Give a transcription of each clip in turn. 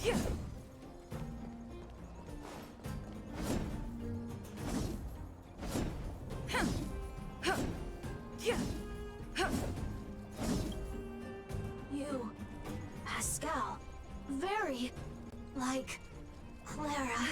You, Pascal, very like Clara.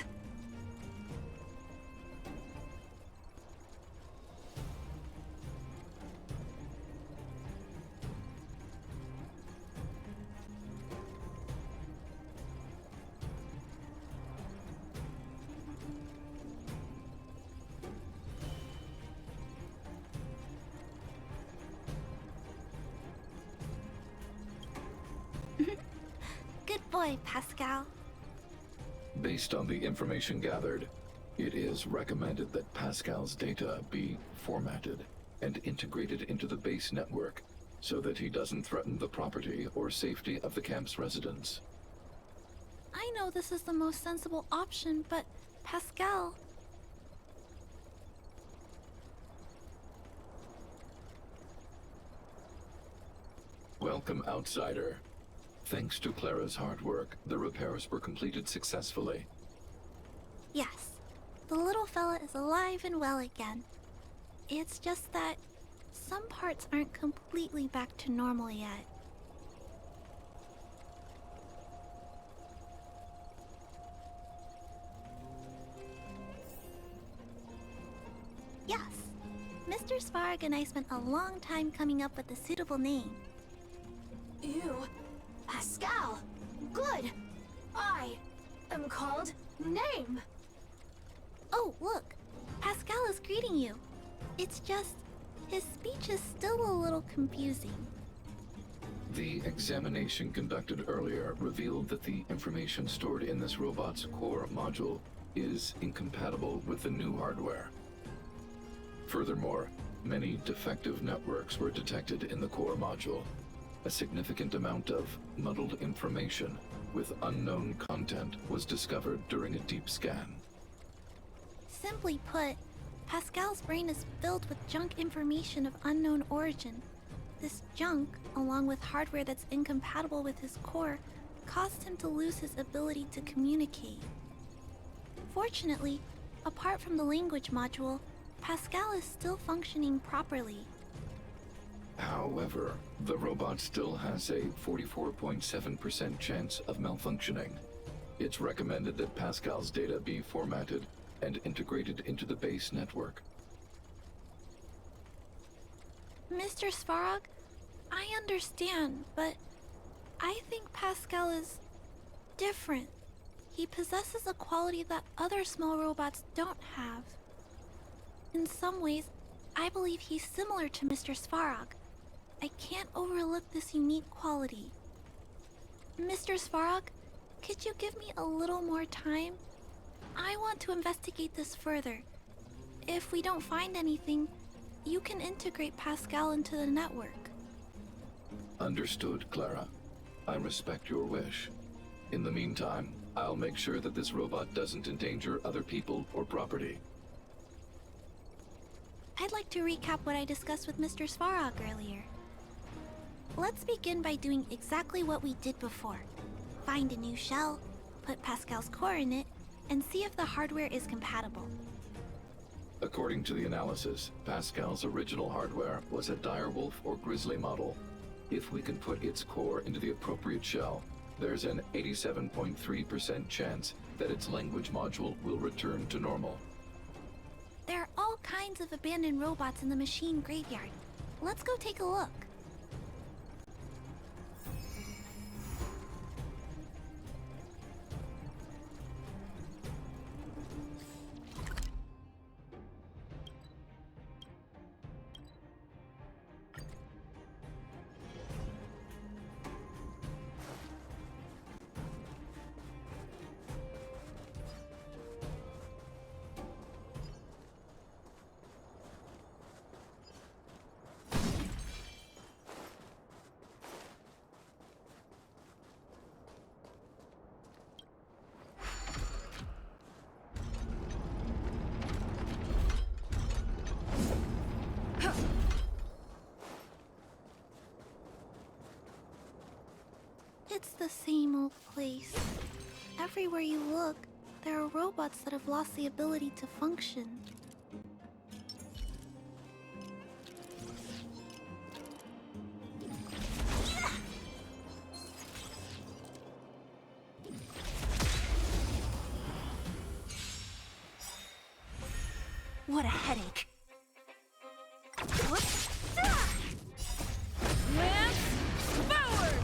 Good boy, Pascal. Based on the information gathered, it is recommended that Pascal's data be formatted and integrated into the base network so that he doesn't threaten the property or safety of the camp's residents. I know this is the most sensible option, but Pascal... Welcome, outsider. Thanks to Clara's hard work, the repairs were completed successfully. Yes, the little fella is alive and well again. It's just that some parts aren't completely back to normal yet. Yes, Mr. Svarg and I spent a long time coming up with a suitable name. You, Pascal, good. I am called Name. Oh, look, Pascal is greeting you. It's just, his speech is still a little confusing. The examination conducted earlier revealed that the information stored in this robot's core module is incompatible with the new hardware. Furthermore, many defective networks were detected in the core module. A significant amount of muddled information with unknown content was discovered during a deep scan. Simply put, Pascal's brain is filled with junk information of unknown origin. This junk, along with hardware that's incompatible with his core, caused him to lose his ability to communicate. Fortunately, apart from the language module, Pascal is still functioning properly. However, the robot still has a 44.7% chance of malfunctioning. It's recommended that Pascal's data be formatted and integrated into the base network. Mr. Svarog, I understand, but I think Pascal is different. He possesses a quality that other small robots don't have. In some ways, I believe he's similar to Mr. Svarog. I can't overlook this unique quality. Mr. Svarog, could you give me a little more time? I want to investigate this further. If we don't find anything, you can integrate Pascal into the network. Understood, Clara. I respect your wish. In the meantime, I'll make sure that this robot doesn't endanger other people or property. I'd like to recap what I discussed with Mr. Svarog earlier. Let's begin by doing exactly what we did before. Find a new shell, put Pascal's core in it, and see if the hardware is compatible. According to the analysis, Pascal's original hardware was a direwolf or grizzly model. If we can put its core into the appropriate shell, there's an 87.3% chance that its language module will return to normal. There are all kinds of abandoned robots in the machine graveyard. Let's go take a look. It's the same old place. Everywhere you look, there are robots that have lost the ability to function. What a headache. Lance forward!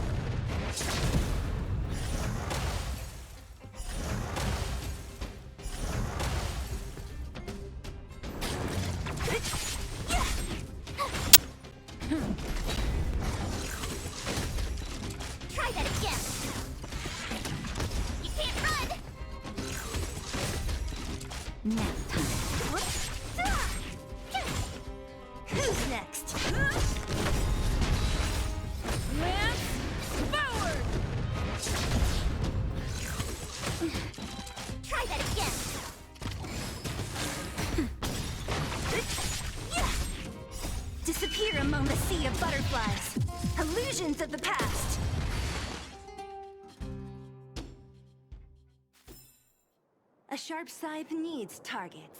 Try that again. You can't run. Nap time. Who's next? Lance forward! Try that again. Disappear among the sea of butterflies. Illusions of the past. A sharp scythe needs targets.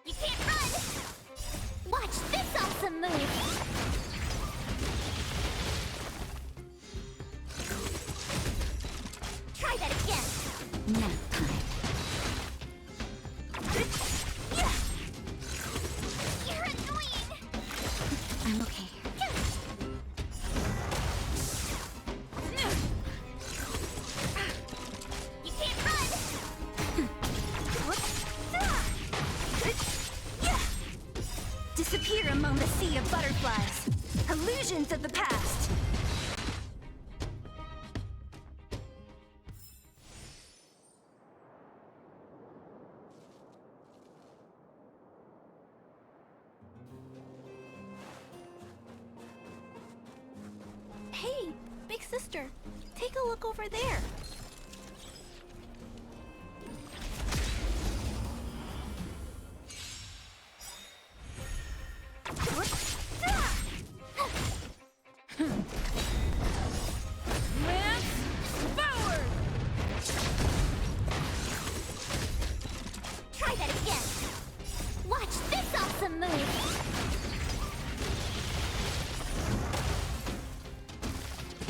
You can't run! Watch this awesome move! Try that again! Nap time. You're annoying! I'm okay. You can't run! Disappear among the sea of butterflies. Illusions of the past. Hey, big sister, take a look over there. Lance forward! Try that again. Watch this awesome move.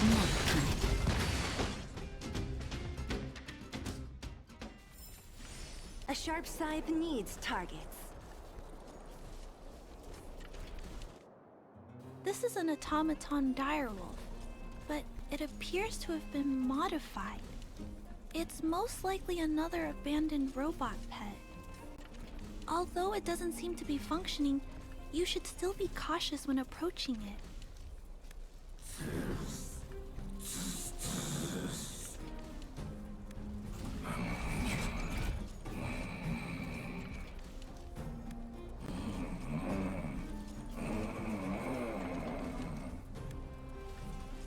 Nap time. A sharp scythe needs targets. This is an automaton direwolf, but it appears to have been modified. It's most likely another abandoned robot pet. Although it doesn't seem to be functioning, you should still be cautious when approaching it.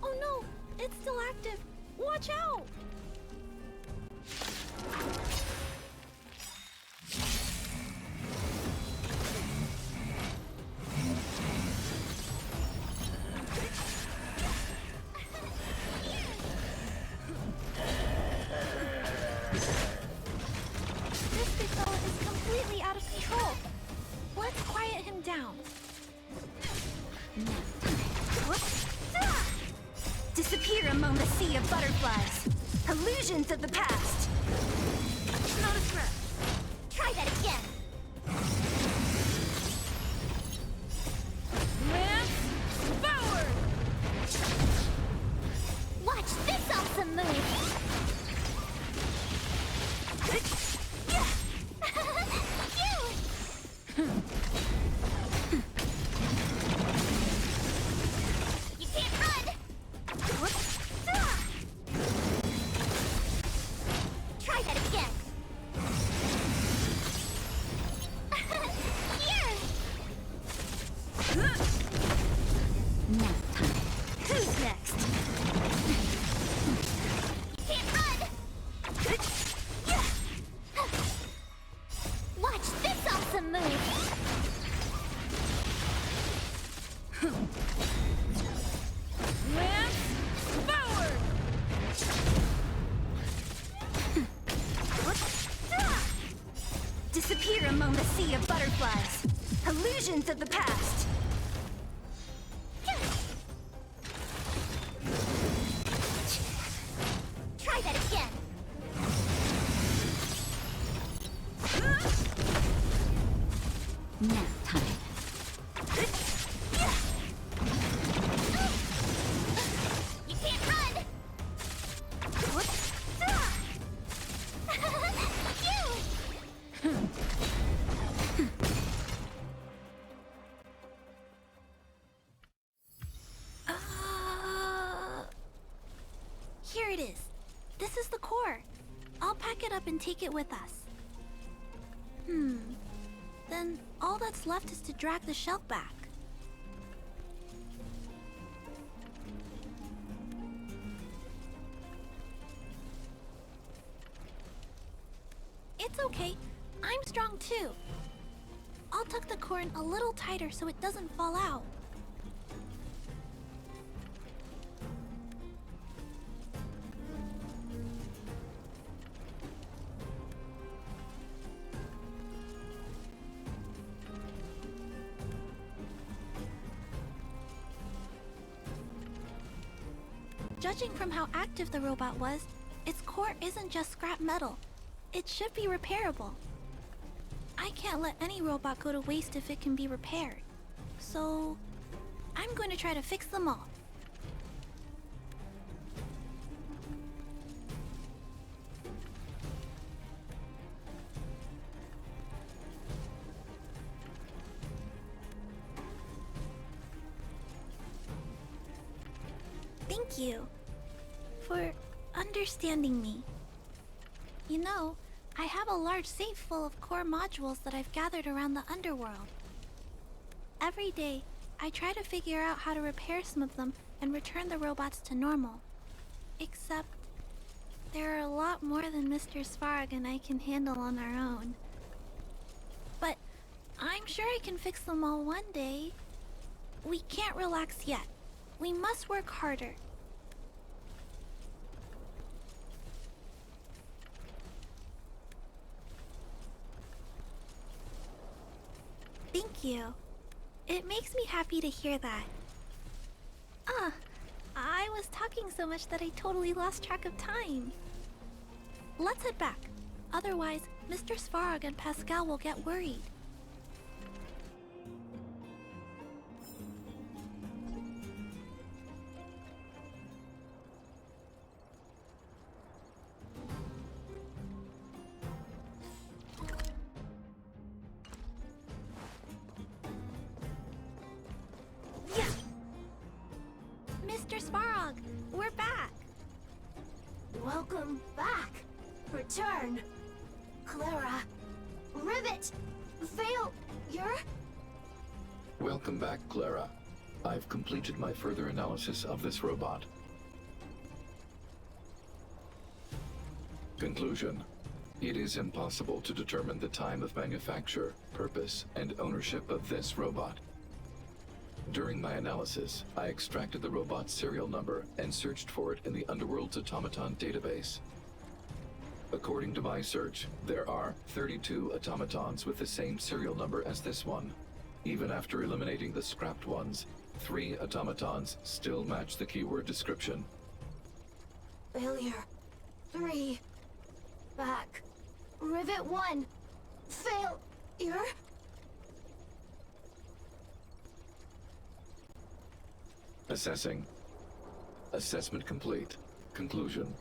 Oh no! It's still active! Watch out! This big fella is completely out of control. Let's quiet him down. Disappear among the sea of butterflies. Illusions of the past. Not a threat. Try that again. Lance forward! Watch this awesome move. You can't run. Try that again. disappear among the sea of butterflies. Illusions of the past. Try that again. Nap time. You can't run! Here it is. This is the core. I'll pack it up and take it with us. Then all that's left is to drag the shell back. It's okay. I'm strong too. I'll tuck the core in a little tighter so it doesn't fall out. Judging from how active the robot was, its core isn't just scrap metal. It should be repairable. I can't let any robot go to waste if it can be repaired. So, I'm going to try to fix them all. Thank you for understanding me. You know, I have a large safe full of core modules that I've gathered around the underworld. Every day, I try to figure out how to repair some of them and return the robots to normal. Except, there are a lot more than Mr. Svarog and I can handle on our own. But I'm sure I can fix them all one day. We can't relax yet. We must work harder. Thank you. It makes me happy to hear that. I was talking so much that I totally lost track of time. Let's head back. Otherwise, Mr. Svarog and Pascal will get worried. Mr. Svarog, we're back. Welcome back. Return. Clara. Rivet. Failure. Welcome back, Clara. I've completed my further analysis of this robot. Conclusion. It is impossible to determine the time of manufacture, purpose, and ownership of this robot. During my analysis, I extracted the robot's serial number and searched for it in the Underworld's automaton database. According to my search, there are 32 automatons with the same serial number as this one. Even after eliminating the scrapped ones, 3 automatons still match the keyword description. Failure. 3. Back. Rivet 1. Failure. Assessing. Assessment complete. Conclusion.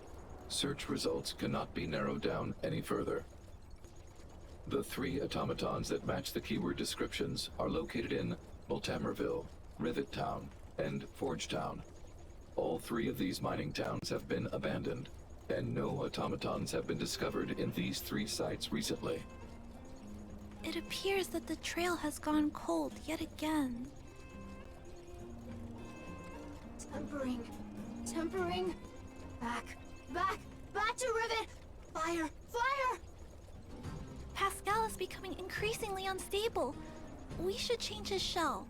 Search results cannot be narrowed down any further. The 3 automatons that match the keyword descriptions are located in Multamerville, Rivet Town, and Forge Town. All 3 of these mining towns have been abandoned, and no automatons have been discovered in these 3 sites recently. It appears that the trail has gone cold yet again. Tempering. Back to Rivet. Fire. Pascal is becoming increasingly unstable. We should change his shell.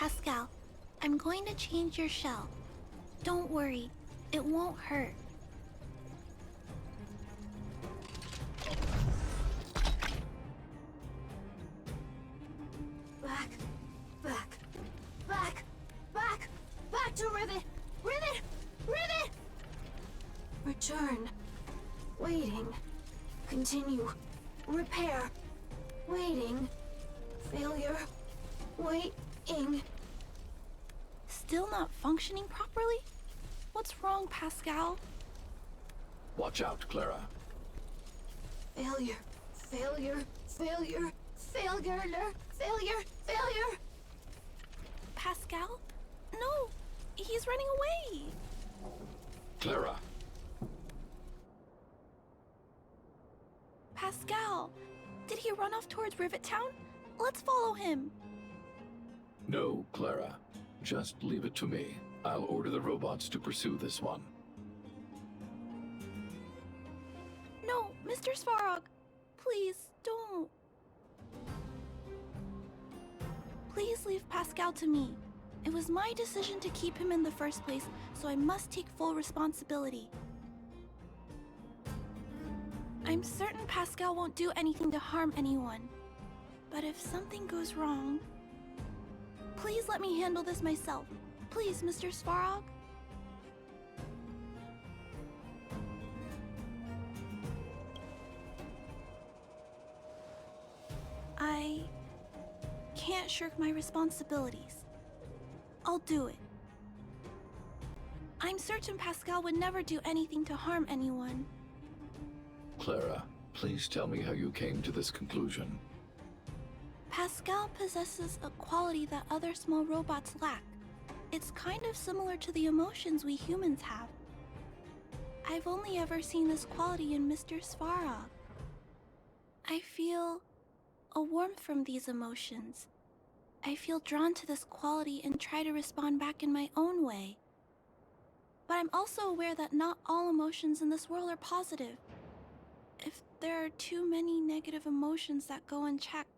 Pascal, I'm going to change your shell. Don't worry, it won't hurt. Back, back, back, back, back to Rivet! Rivet! Rivet! Return. Waiting. Continue. Repair. Waiting. Failure. Waiting. Still not functioning properly? What's wrong, Pascal? Watch out, Clara. Failure. Failure. Failure. Failure. Failure. Failure. Pascal? No! He's running away! Clara! Pascal! Did he run off towards Rivet Town? Let's follow him! No, Clara. Just leave it to me. I'll order the robots to pursue this one. No, Mr. Svarog! Please, don't! Please leave Pascal to me. It was my decision to keep him in the first place, so I must take full responsibility. I'm certain Pascal won't do anything to harm anyone. But if something goes wrong... Please let me handle this myself. Please, Mr. Svarog? I can't shirk my responsibilities. I'll do it. I'm certain Pascal would never do anything to harm anyone. Clara, please tell me how you came to this conclusion. Pascal possesses a quality that other small robots lack. It's kind of similar to the emotions we humans have. I've only ever seen this quality in Mr. Svarog. I feel a warmth from these emotions. I feel drawn to this quality and try to respond back in my own way. But I'm also aware that not all emotions in this world are positive. If there are too many negative emotions that go unchecked,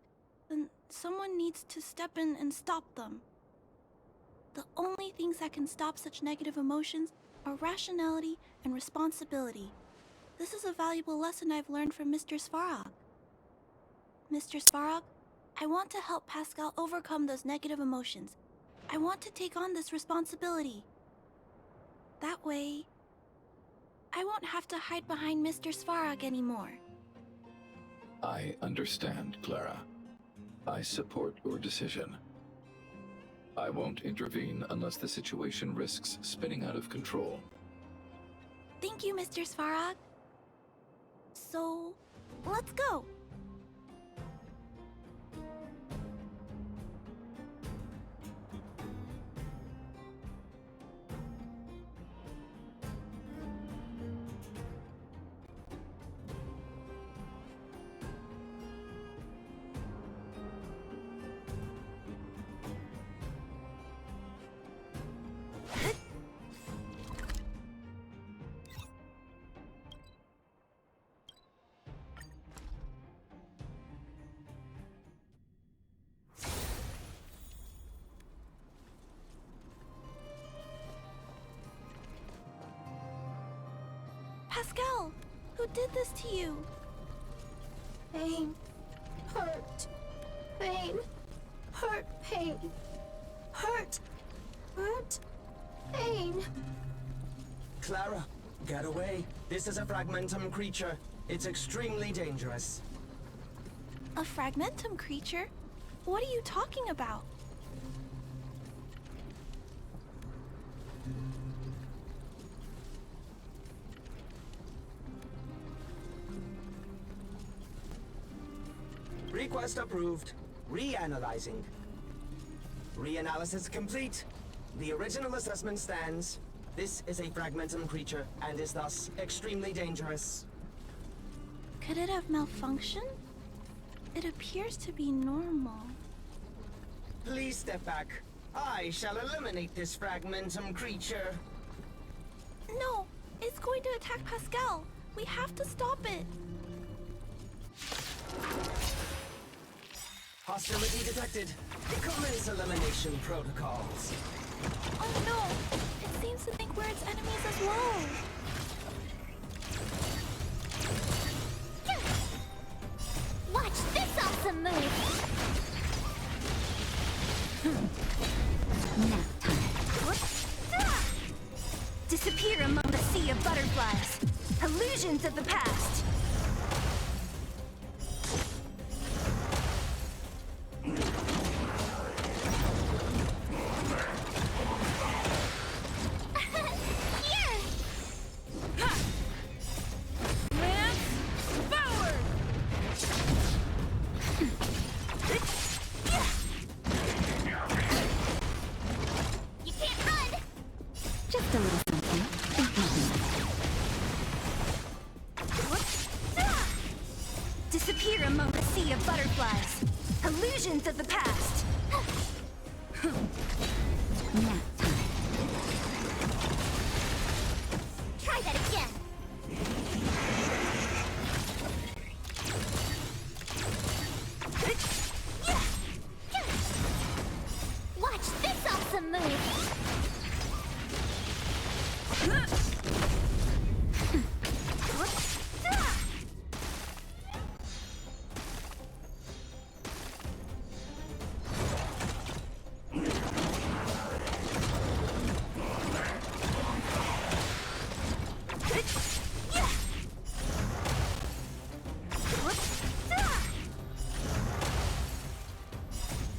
then someone needs to step in and stop them. The only things that can stop such negative emotions are rationality and responsibility. This is a valuable lesson I've learned from Mr. Svarog. Mr. Svarog, I want to help Pascal overcome those negative emotions. I want to take on this responsibility. That way, I won't have to hide behind Mr. Svarog anymore. I understand, Clara. I support your decision. I won't intervene unless the situation risks spinning out of control. Thank you, Mr. Svarog. So, let's go. Pascal, who did this to you? Pain. Hurt. Pain. Hurt. Pain. Hurt. Hurt. Pain. Clara, get away. This is a fragmentum creature. It's extremely dangerous. A fragmentum creature? What are you talking about? Request approved. Reanalyzing. Reanalysis complete. The original assessment stands. This is a fragmentum creature and is thus extremely dangerous. Could it have malfunctioned? It appears to be normal. Please step back. I shall eliminate this fragmentum creature. No, it's going to attack Pascal. We have to stop it. Hostility detected. Commence elimination protocols. Oh no! It seems to think we're its enemies as well. Watch this awesome move! Nap time. Disappear among the sea of butterflies. Illusions of the past. Here! Lance forward! You can't run! Just a little something. Disappear among the sea of butterflies. Illusions of the past. Nap time. Try that again. Watch this awesome move.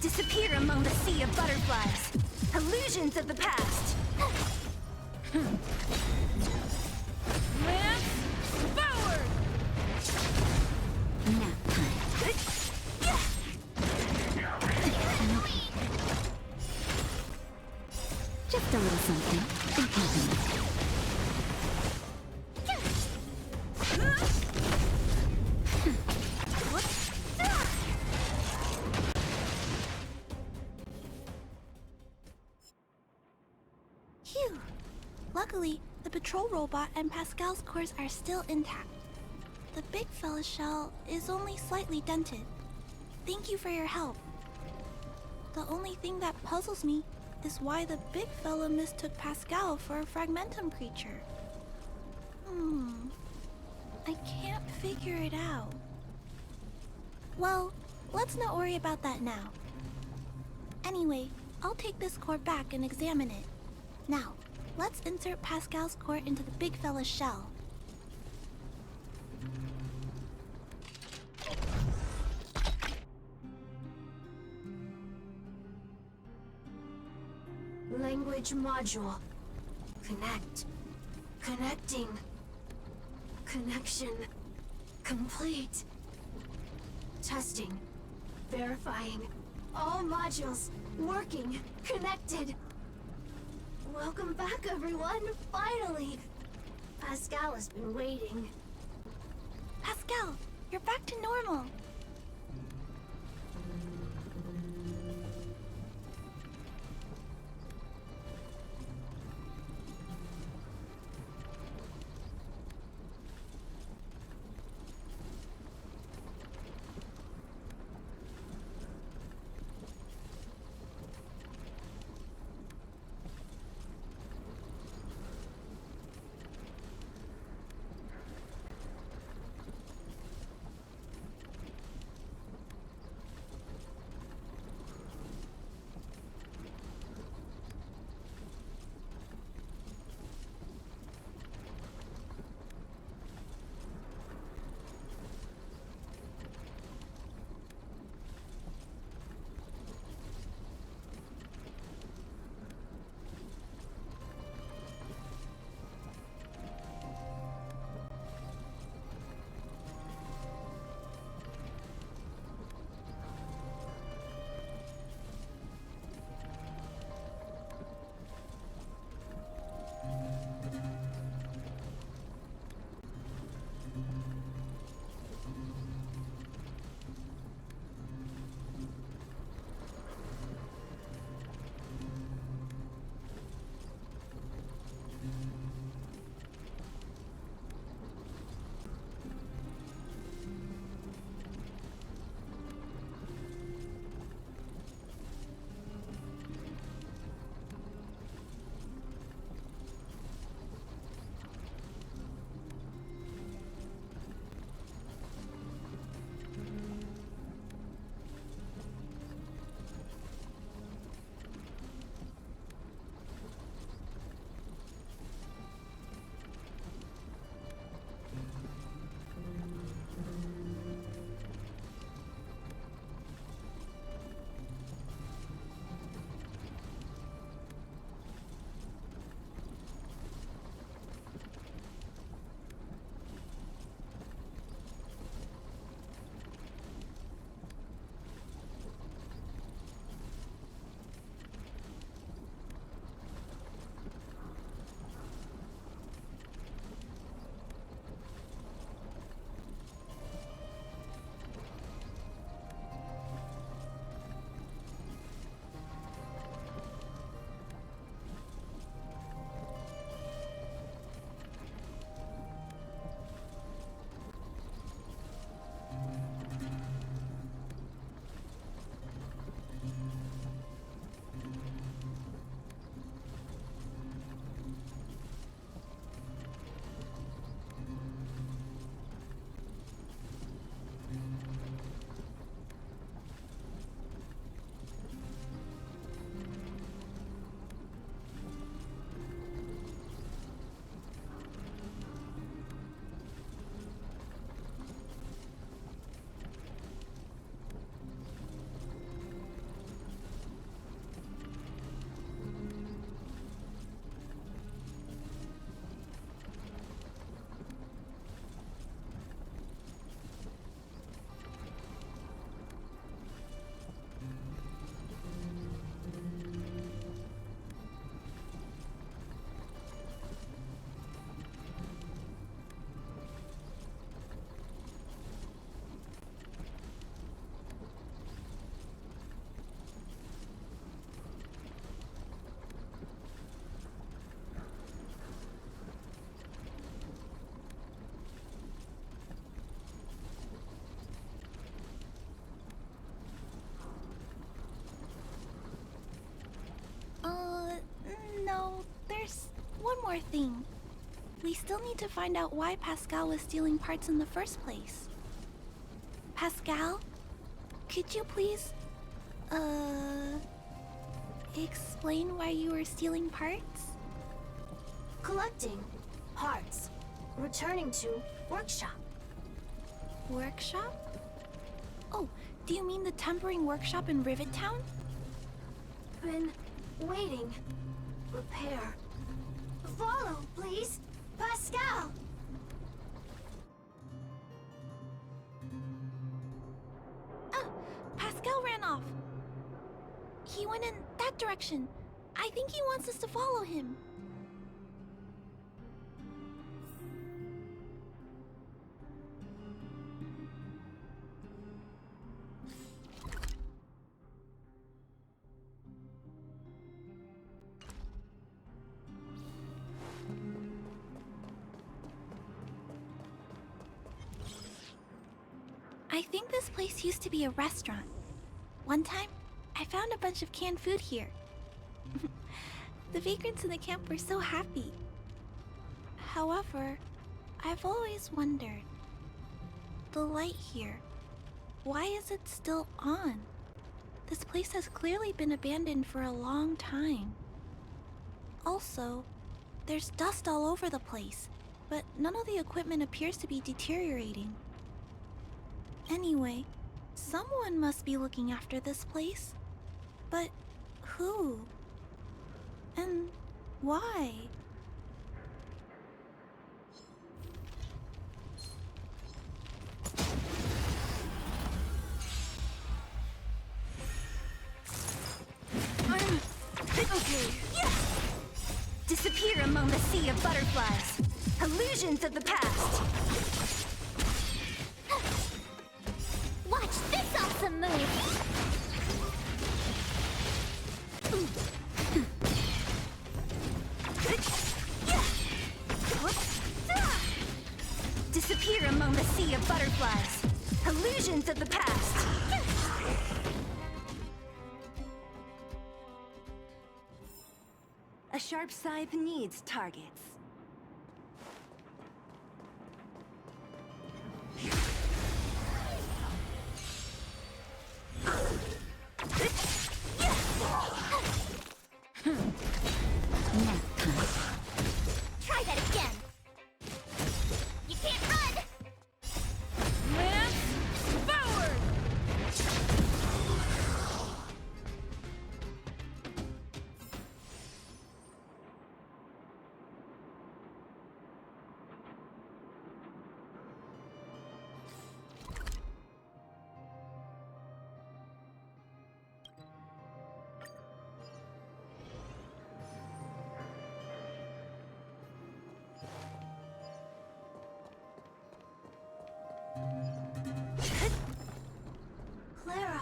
Disappear among the sea of butterflies. Illusions of the past. Lance forward! Nap time. Just a little something. Phew! Luckily, the patrol robot and Pascal's cores are still intact. The big fella's shell is only slightly dented. Thank you for your help. The only thing that puzzles me is why the big fella mistook Pascal for a fragmentum creature. I can't figure it out. Well, let's not worry about that now. Anyway, I'll take this core back and examine it. Now, let's insert Pascal's core into the big fella's shell. Language module. Connect. Connecting. Connection. Complete. Testing. Verifying. All modules working. Connected. Welcome back, everyone. Finally. Pascal has been waiting. Pascal, you're back to normal. more thing. We still need to find out why Pascal was stealing parts in the first place. Pascal, could you please, explain why you were stealing parts? Collecting parts, returning to workshop. Workshop? Oh, do you mean the tempering workshop in Rivet Town? Been waiting. Repair. Follow, please, Pascal. Pascal ran off. He went in that direction. I think he wants us to follow him. I think this place used to be a restaurant. One time, I found a bunch of canned food here. The vagrants in the camp were so happy. However, I've always wondered, the light here, why is it still on? This place has clearly been abandoned for a long time. Also, there's dust all over the place, but none of the equipment appears to be deteriorating. Anyway, someone must be looking after this place. But who? And why? Okay. Yeah. Disappear among the sea of butterflies. Illusions of the past. Watch this awesome move! Disappear among the sea of butterflies. Illusions of the past. A sharp scythe needs targets. Try that again. You can't run. Lance forward! Clara,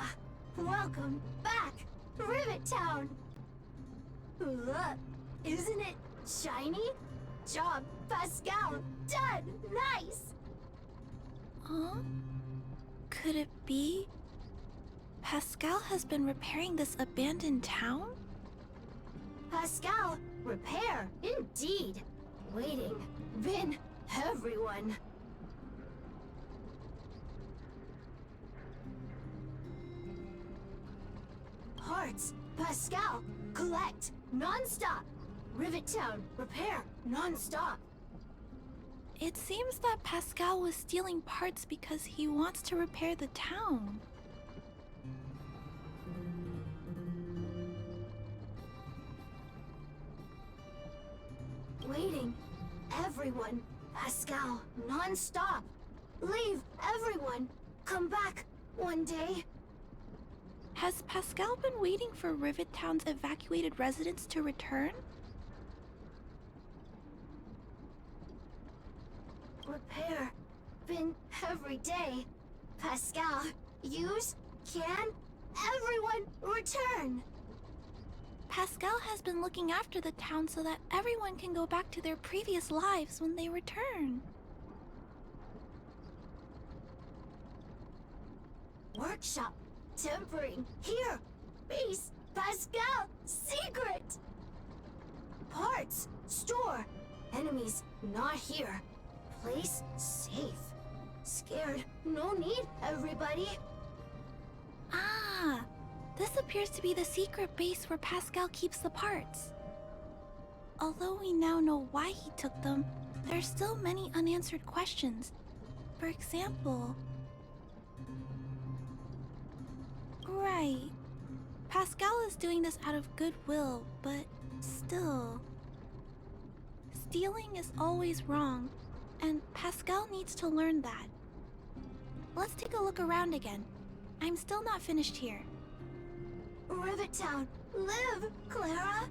welcome back, Rivet Town. Look, isn't it shiny? Job, Pascal, done, nice. Huh? Could it be Pascal has been repairing this abandoned town? Pascal, repair, indeed. Waiting, been everyone. Parts, Pascal, collect, non-stop. Rivet Town, repair, non-stop. It seems that Pascal was stealing parts because he wants to repair the town. Waiting, everyone, Pascal, non-stop. Leave, everyone, come back one day. Has Pascal been waiting for Rivet Town's evacuated residents to return? Repair, been every day. Pascal, use, can, everyone return. Pascal has been looking after the town so that everyone can go back to their previous lives when they return. Workshop, tempering, here, base, Pascal, secret. Parts, store, Enemies not here. Place safe. Scared, no need, everybody. Ah, this appears to be the secret base where Pascal keeps the parts. Although we now know why he took them, there are still many unanswered questions. For example... Right. Pascal is doing this out of goodwill, but still... Stealing is always wrong, and Pascal needs to learn that. Let's take a look around again. I'm still not finished here. Rivet Town, live, Clara.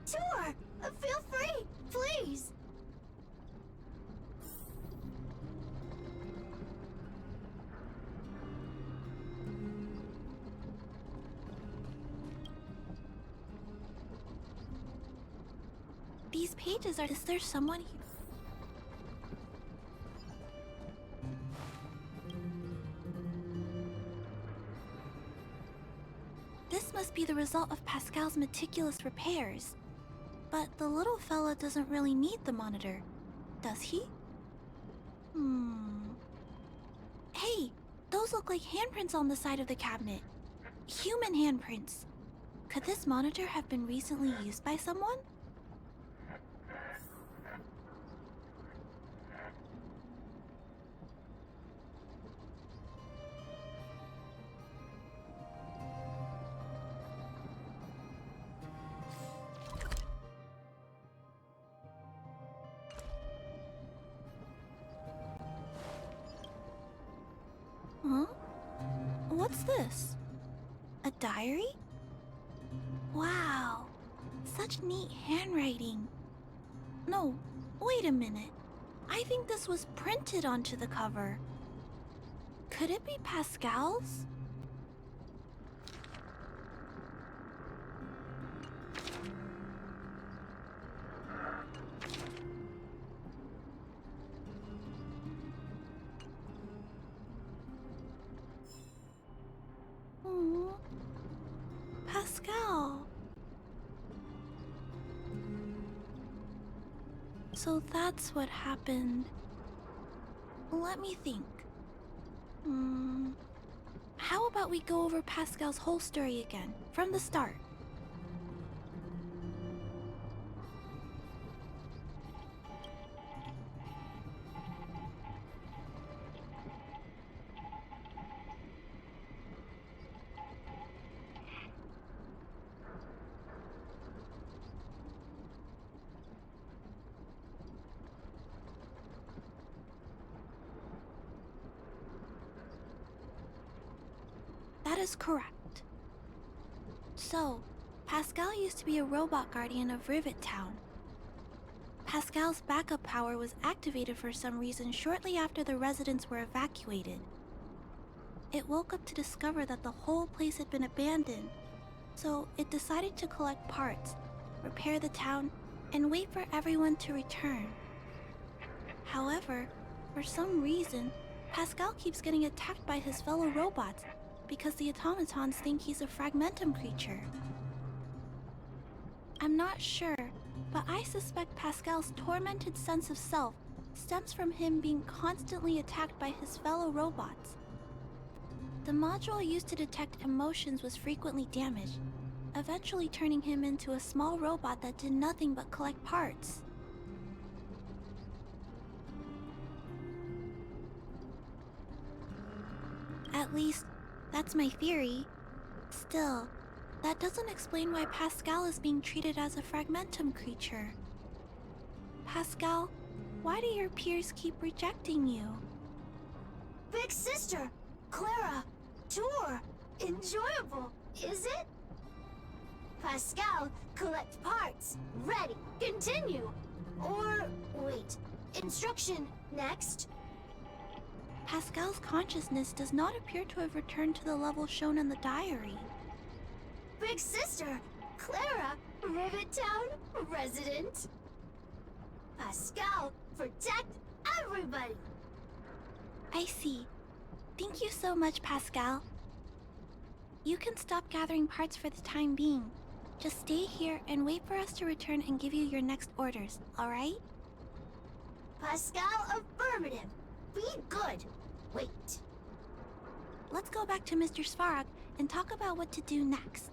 Tour, feel free, please. These pages are... Is there someone here? This must be the result of Pascal's meticulous repairs. But the little fella doesn't really need the monitor, does he? Hey, those look like handprints on the side of the cabinet. Human handprints. Could this monitor have been recently used by someone? Huh? What's this? A diary? Wow, such neat handwriting. No, wait a minute. I think this was printed onto the cover. Could it be Pascal's? Pascal. So that's what happened. Let me think. How about we go over Pascal's whole story again, from the start? That is correct. So, Pascal used to be a robot guardian of Rivet Town. Pascal's backup power was activated for some reason shortly after the residents were evacuated. It woke up to discover that the whole place had been abandoned, so it decided to collect parts, repair the town, and wait for everyone to return. However, for some reason, Pascal keeps getting attacked by his fellow robots because the automatons think he's a fragmentum creature. I'm not sure, but I suspect Pascal's tormented sense of self stems from him being constantly attacked by his fellow robots. The module used to detect emotions was frequently damaged, eventually turning him into a small robot that did nothing but collect parts. At least, that's my theory. Still, that doesn't explain why Pascal is being treated as a fragmentum creature. Pascal, why do your peers keep rejecting you? Big sister, Clara, tour, enjoyable, is it? Pascal, collect parts, ready, continue. Or, wait, instruction, next. Pascal's consciousness does not appear to have returned to the level shown in the diary. Big sister, Clara, Rivet Town, resident. Pascal, protect everybody. I see. Thank you so much, Pascal. You can stop gathering parts for the time being. Just stay here and wait for us to return and give you your next orders, alright? Pascal, affirmative. Be good. Wait. Let's go back to Mr. Svarog and talk about what to do next.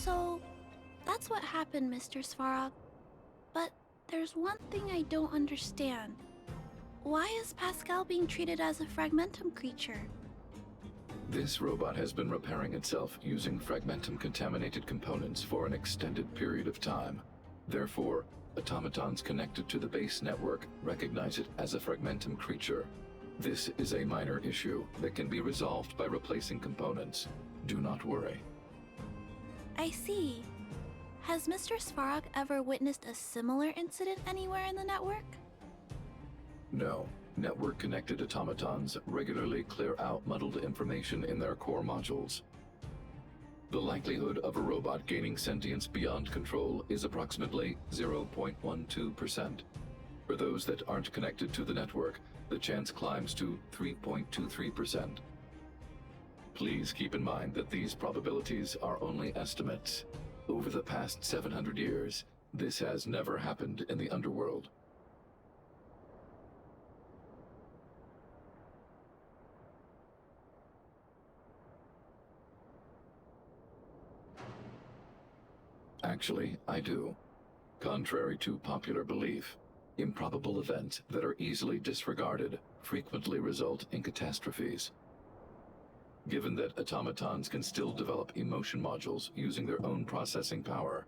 So, that's what happened, Mr. Svarog. But there's one thing I don't understand. Why is Pascal being treated as a fragmentum creature? This robot has been repairing itself using fragmentum-contaminated components for an extended period of time. Therefore, automatons connected to the base network recognize it as a fragmentum creature. This is a minor issue that can be resolved by replacing components. Do not worry. I see. Has Mr. Svarog ever witnessed a similar incident anywhere in the network? No. Network-connected automatons regularly clear out muddled information in their core modules. The likelihood of a robot gaining sentience beyond control is approximately 0.12%. For those that aren't connected to the network, the chance climbs to 3.23%. Please keep in mind that these probabilities are only estimates. Over the past 700 years, this has never happened in the underworld. Actually, I do. Contrary to popular belief, improbable events that are easily disregarded frequently result in catastrophes. Given that automatons can still develop emotion modules using their own processing power,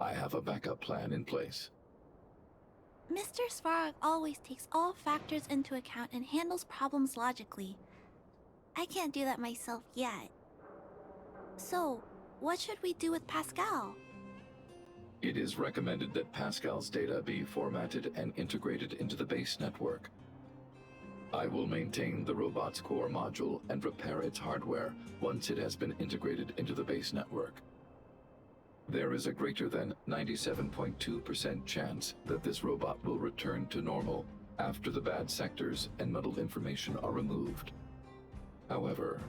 I have a backup plan in place. Mr. Svarog always takes all factors into account and handles problems logically. I can't do that myself yet. So, what should we do with Pascal? It is recommended that Pascal's data be formatted and integrated into the base network. I will maintain the robot's core module and repair its hardware once it has been integrated into the base network. There is a greater than 97.2% chance that this robot will return to normal after the bad sectors and muddled information are removed. However,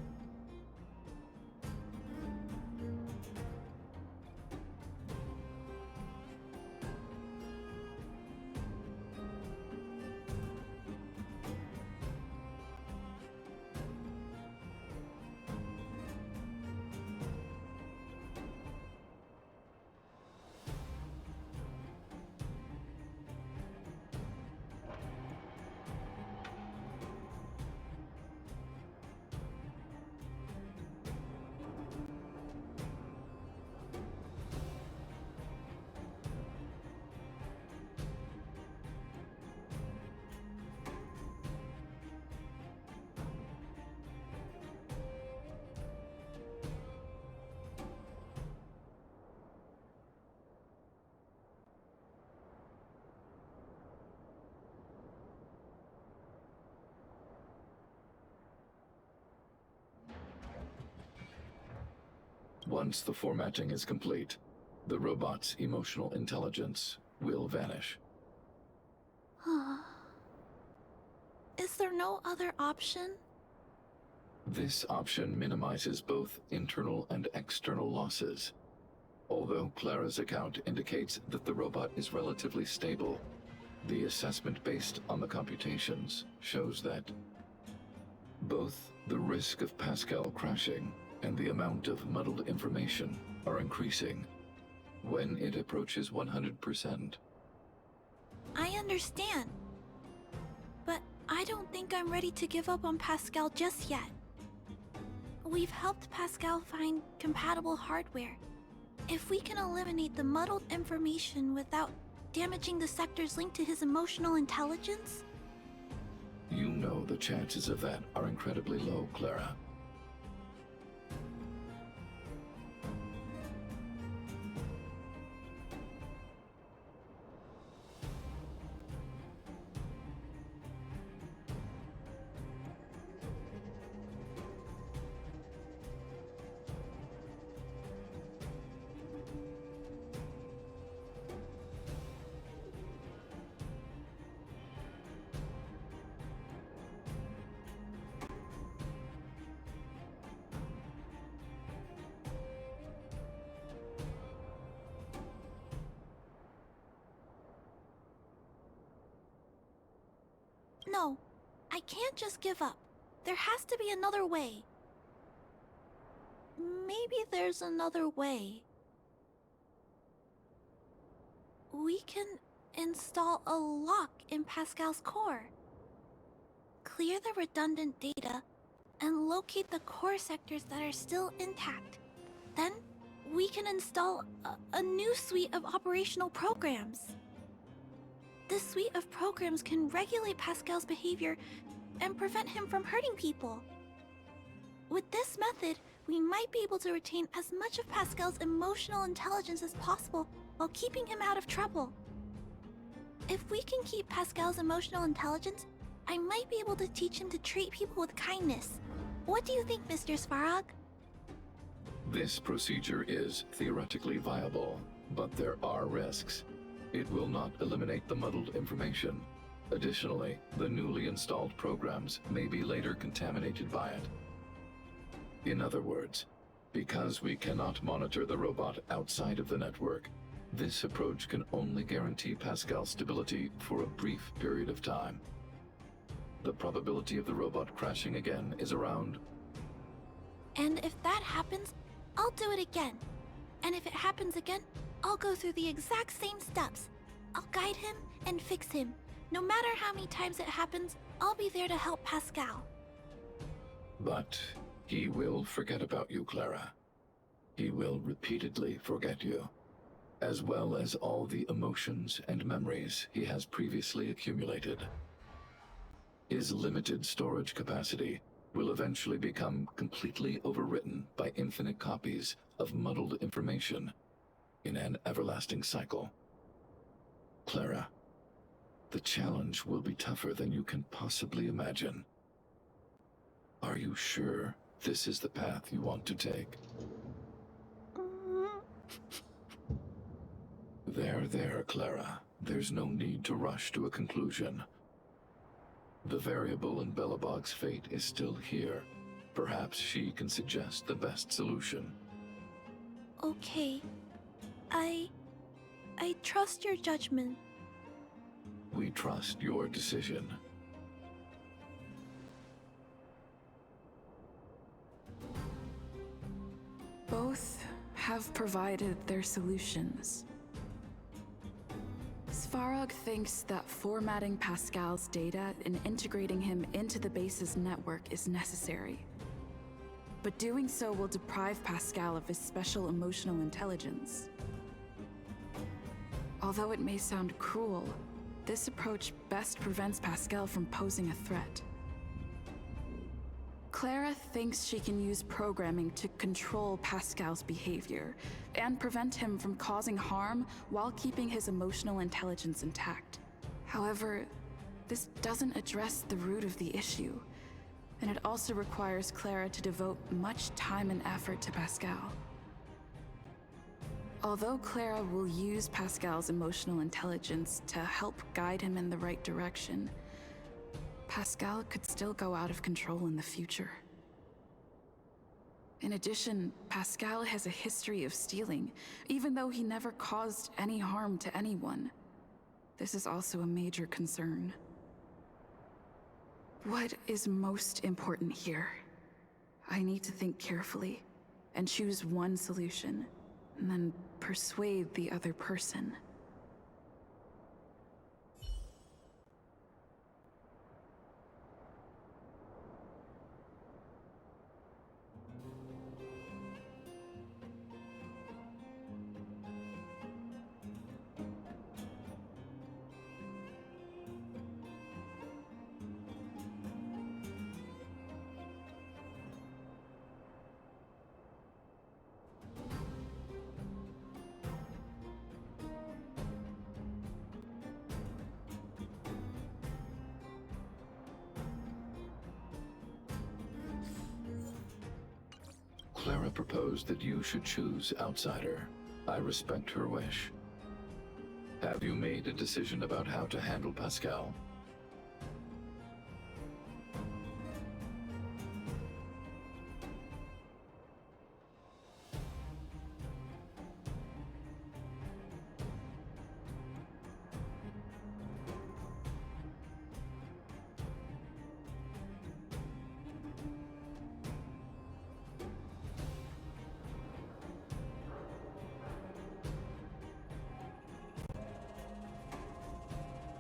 once the formatting is complete, the robot's emotional intelligence will vanish. Is there no other option? This option minimizes both internal and external losses. Although Clara's account indicates that the robot is relatively stable, the assessment based on the computations shows that both the risk of Pascal crashing and the amount of muddled information are increasing when it approaches 100%. I understand. But I don't think I'm ready to give up on Pascal just yet. We've helped Pascal find compatible hardware. If we can eliminate the muddled information without damaging the sectors linked to his emotional intelligence? You know the chances of that are incredibly low, Clara. No, I can't just give up. There has to be another way. Maybe there's another way. We can install a lock in Pascal's core. Clear the redundant data and locate the core sectors that are still intact. Then we can install a new suite of operational programs. This suite of programs can regulate Pascal's behavior and prevent him from hurting people. With this method, we might be able to retain as much of Pascal's emotional intelligence as possible while keeping him out of trouble. If we can keep Pascal's emotional intelligence, I might be able to teach him to treat people with kindness. What do you think, Mr. Svarog? This procedure is theoretically viable, but there are risks. It will not eliminate the muddled information. Additionally, the newly installed programs may be later contaminated by it. In other words, because we cannot monitor the robot outside of the network, this approach can only guarantee Pascal's stability for a brief period of time. The probability of the robot crashing again is around... And if that happens, I'll do it again. And if it happens again, I'll go through the exact same steps. I'll guide him and fix him. No matter how many times it happens, I'll be there to help Pascal. But he will forget about you, Clara. He will repeatedly forget you, as well as all the emotions and memories he has previously accumulated. His limited storage capacity will eventually become completely overwritten by infinite copies of muddled information in an everlasting cycle. Clara, the challenge will be tougher than you can possibly imagine. Are you sure this is the path you want to take? There, Clara. There's no need to rush to a conclusion. The variable in Belobog's fate is still here. Perhaps she can suggest the best solution. Okay. I trust your judgment. We trust your decision. Both have provided their solutions. Svarog thinks that formatting Pascal's data and integrating him into the base's network is necessary. But doing so will deprive Pascal of his special emotional intelligence. Although it may sound cruel, this approach best prevents Pascal from posing a threat. Clara thinks she can use programming to control Pascal's behavior and prevent him from causing harm while keeping his emotional intelligence intact. However, this doesn't address the root of the issue, and it also requires Clara to devote much time and effort to Pascal. Although Clara will use Pascal's emotional intelligence to help guide him in the right direction, Pascal could still go out of control in the future. In addition, Pascal has a history of stealing, even though he never caused any harm to anyone. This is also a major concern. What is most important here? I need to think carefully and choose one solution, and then persuade the other person. Clara proposed that you should choose outsider. I respect her wish. Have you made a decision about how to handle Pascal?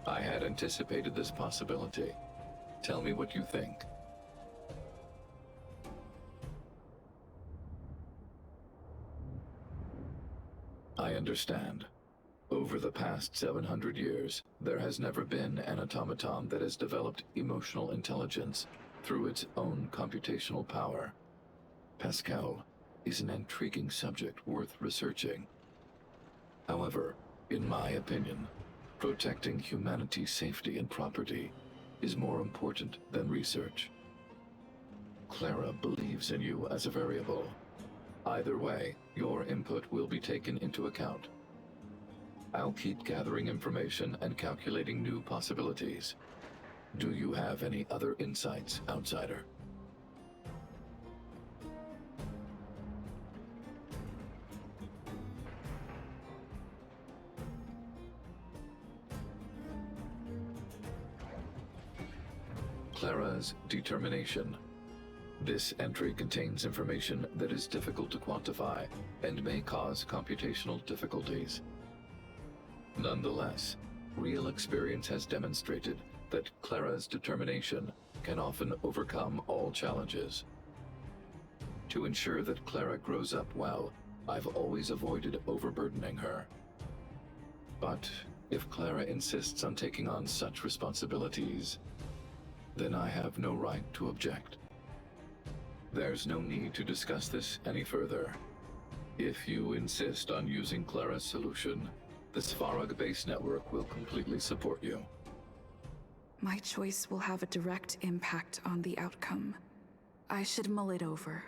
I had anticipated this possibility. Tell me what you think. I understand. Over the past 700 years, there has never been an automaton that has developed emotional intelligence through its own computational power. Pascal is an intriguing subject worth researching. However, in my opinion, protecting humanity's safety and property is more important than research. Clara believes in you as a variable. Either way, your input will be taken into account. I'll keep gathering information and calculating new possibilities. Do you have any other insights, outsider? Clara's determination. This entry contains information that is difficult to quantify and may cause computational difficulties. Nonetheless, real experience has demonstrated that Clara's determination can often overcome all challenges. To ensure that Clara grows up well, I've always avoided overburdening her. But if Clara insists on taking on such responsibilities, then I have no right to object. There's no need to discuss this any further. If you insist on using Clara's solution, the Svarog base network will completely support you. My choice will have a direct impact on the outcome. I should mull it over.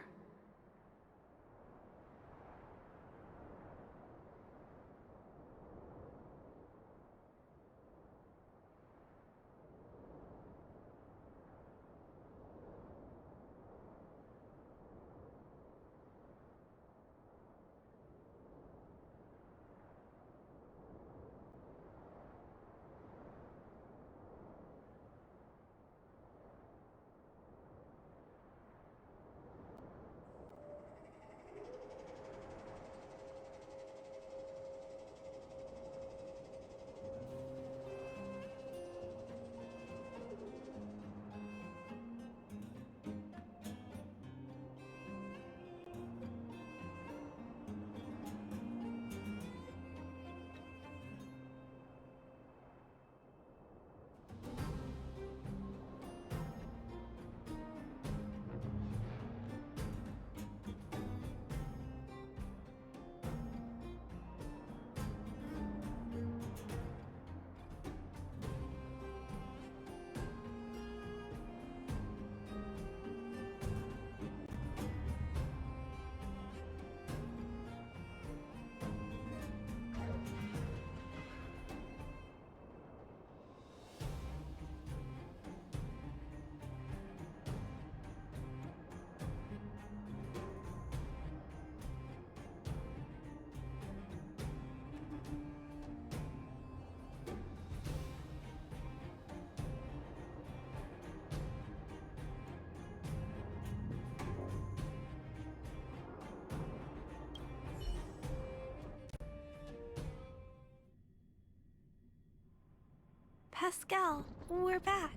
Pascal, we're back.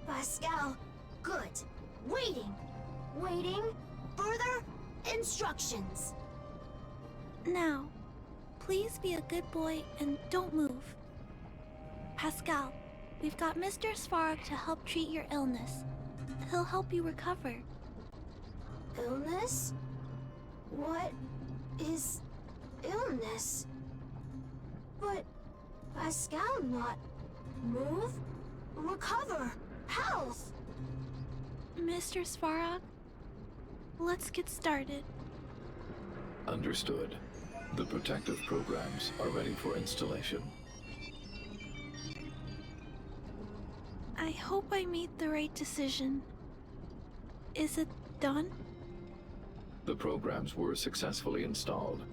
Pascal, good. Waiting. Waiting. Further instructions. Now, please be a good boy and don't move. Pascal, we've got Mr. Svarog to help treat your illness. He'll help you recover. Illness? What is illness? But Pascal not move, recover, health. Mr. Svarog, let's get started. Understood. The protective programs are ready for installation. I hope I made the right decision. Is it done? The programs were successfully installed.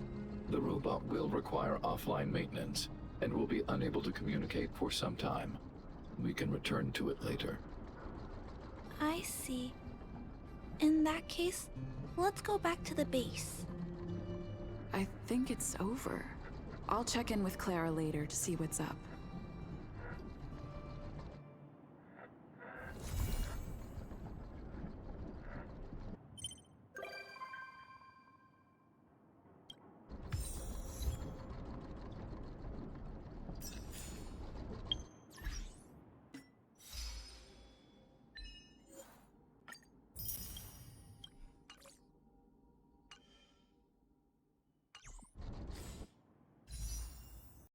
The robot will require offline maintenance and will be unable to communicate for some time. We can return to it later. I see. In that case, let's go back to the base. I think it's over. I'll check in with Clara later to see what's up.